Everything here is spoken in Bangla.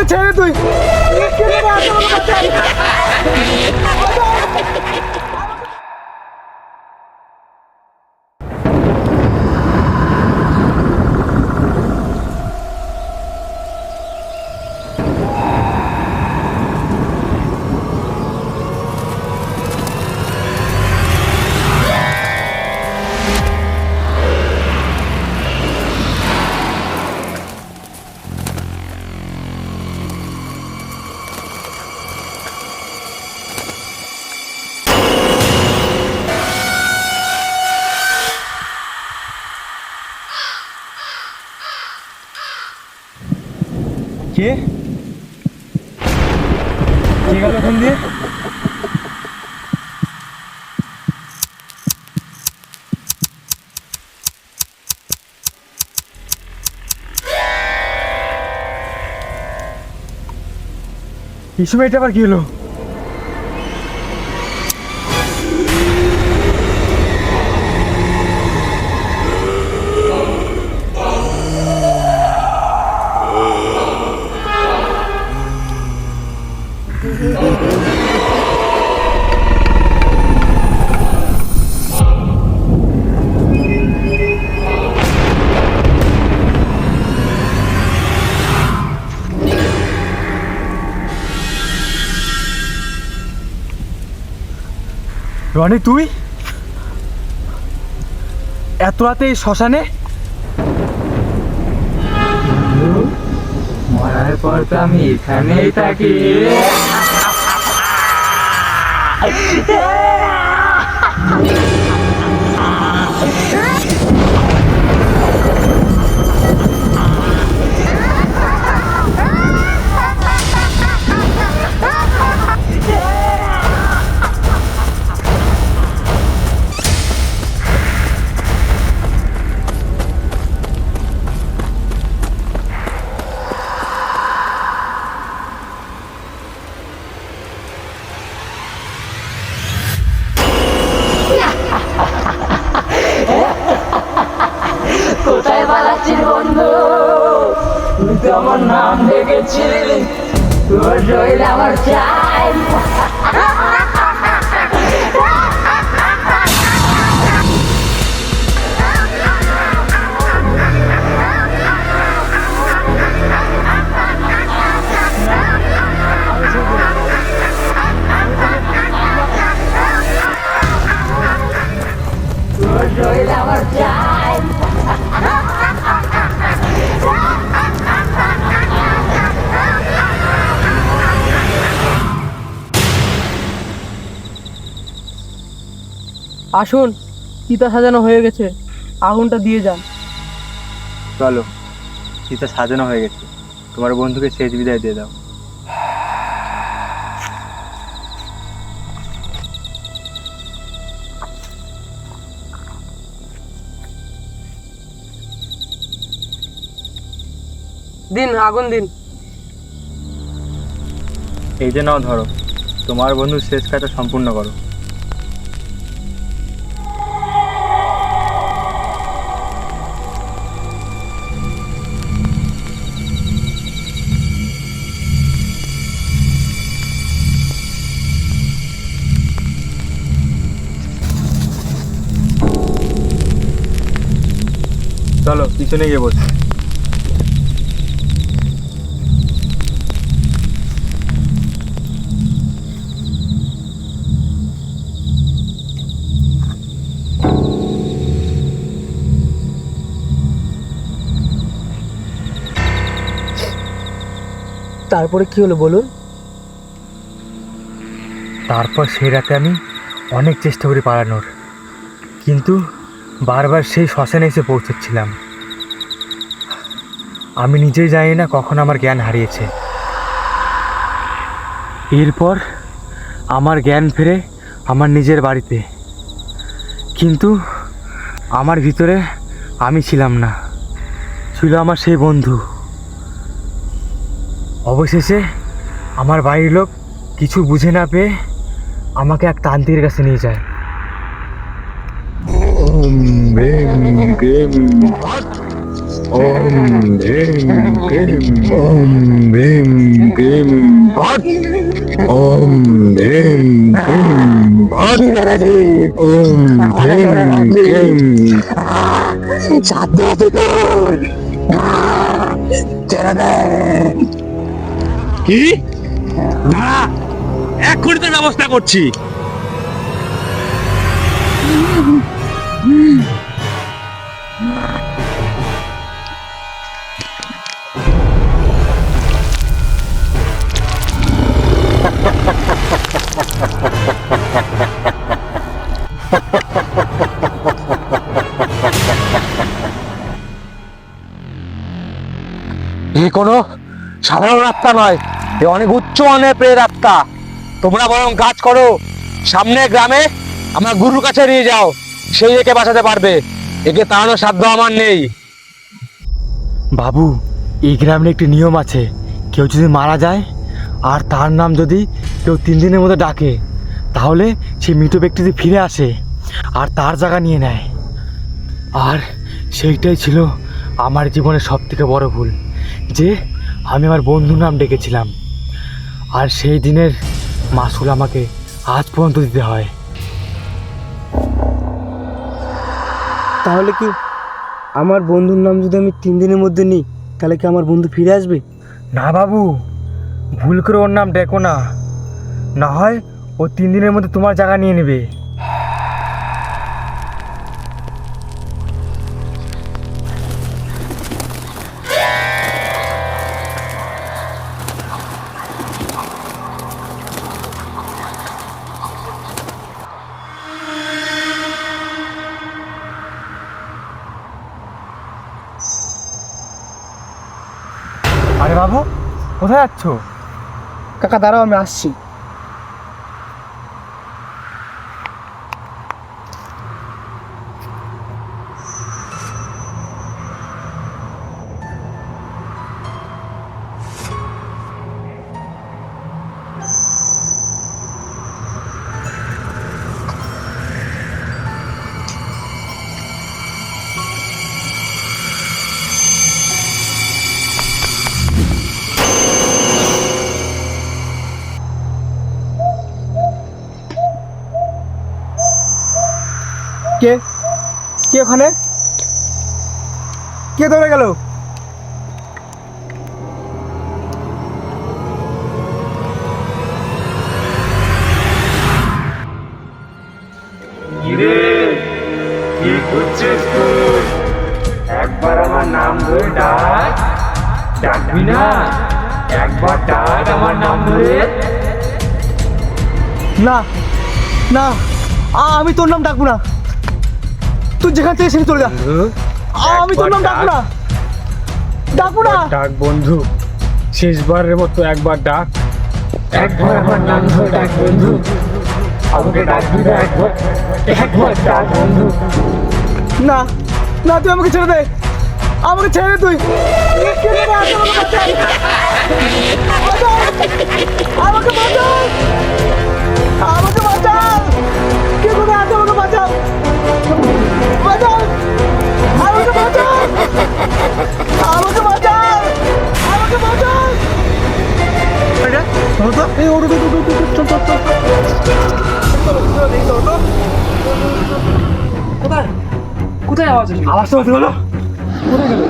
আমাকে ছেড়ে দে তুই। কে কে গেল ওখান দিয়ে? এই সময় এটা আবার কি হলো? রনি, তুই এত রাতে এই শ্মশানে? মরার পর তো আমি এখানেই থাকি। কোথায় পালাচ্ছিস বন্ধু? তুই তো আমার নাম দেখেছিলি, তোর শরীর আমার চাই। তোর শরীর আমার চাই। আসুন, চিতা সাজানো হয়ে গেছে, আগুনটা দিয়ে যান। চলো, চিতা সাজানো হয়ে গেছে, তোমার বন্ধুকে শেষ বিদায় দিয়ে দাও। দিন, আগুন দিন। এই যে নাও, ধরো, তোমার বন্ধুর শেষ কাজটা সম্পূর্ণ করো। চলো, পিছনে গিয়ে বসো। তারপরে কি হলো বলুন? তারপর সেই রাতে আমি অনেক চেষ্টা করি পালানোর, কিন্তু বারবার সেই শ্মশানে এসে পৌঁছচ্ছিলাম। আমি নিজেই জানি না কখন আমার জ্ঞান হারিয়েছে। এরপর আমার জ্ঞান ফেরে আমার নিজের বাড়িতে, কিন্তু আমার ভিতরে আমি ছিলাম না, ছিল আমার সেই বন্ধু। অবশেষে আমার বাড়ির লোক কিছু বুঝে না পেয়ে আমাকে এক তান্ত্রিকের কাছে নিয়ে যায়। কি না এক্ষুনি তো ব্যবস্থা করছি। এ কোনো সাধারণ আত্মা নয়, এ অনেক উচ্চ মানের প্রেত আত্মা। তোমরা বরং কাজ করো, সামনে গ্রামে আমার গুরুর কাছে নিয়ে যাও, সেই একে বাঁচাতে পারবে। একে তাড়ানোর সাধ্য আমার নেই। বাবু, এই গ্রামের একটি নিয়ম আছে, কেউ যদি মারা যায় আর তার নাম যদি কেউ 3 দিনের মধ্যে ডাকে, তাহলে সেই মৃত ব্যক্তিটি ফিরে আসে আর তার জায়গা নিয়ে নেয়। আর সেইটাই ছিল আমার জীবনের সবথেকে বড় ভুল, যে আমি আমার বন্ধুর নাম ডেকেছিলাম, আর সেই দিনের মাসুল আমাকে আজ পর্যন্ত দিতে হয়। তাহলে কি আমার বন্ধুর নাম যদি আমি 3 দিনের মধ্যে নিই, তাহলে কি আমার বন্ধু ফিরে আসবে? না বাবু, ভুল করে ওর নাম ডেকো না, না হয় ও 3 দিনের মধ্যে তোমার জায়গা নিয়ে নেবে। আরে বাবু, কোথায় যাচ্ছ? কাকা দাঁড়াও, আমি আসছি। কে কে ওখানে? কে দৌড়ে গেল? একবার আমার নাম ধরে ডাক, ডাকবি না? একবার ডাক আমার নাম ধরে। না না, আমি তোর নাম ডাকবো না। তুই যেখান থেকে সেখানে চলে যা। আমি তোর নাম ডাকবো না, ডাকবো না। ডাক বন্ধু, শেষবারের মতো একবার ডাক। একবার আমার নাম ধরে ডাক বন্ধু, আমাকে ডাকবি না? একবার ডাক বন্ধু। না না, তুই আমাকে ছেড়ে দে, আমাকে ছেড়ে দে। তুই আমাকে বাঁচাও, আমাকে বাঁচাও, কে কোথায় আছে? আমাকে বাঁচাও, বাঁচাও, আমাকে বাঁচাও, আমাকে বাঁচাও, আমাকে বাঁচাও। এই ওটো চল চল চল। কোথায় কোথায় আওয়াজ? আওয়াজটা হতে হলো। কোথায় গেল?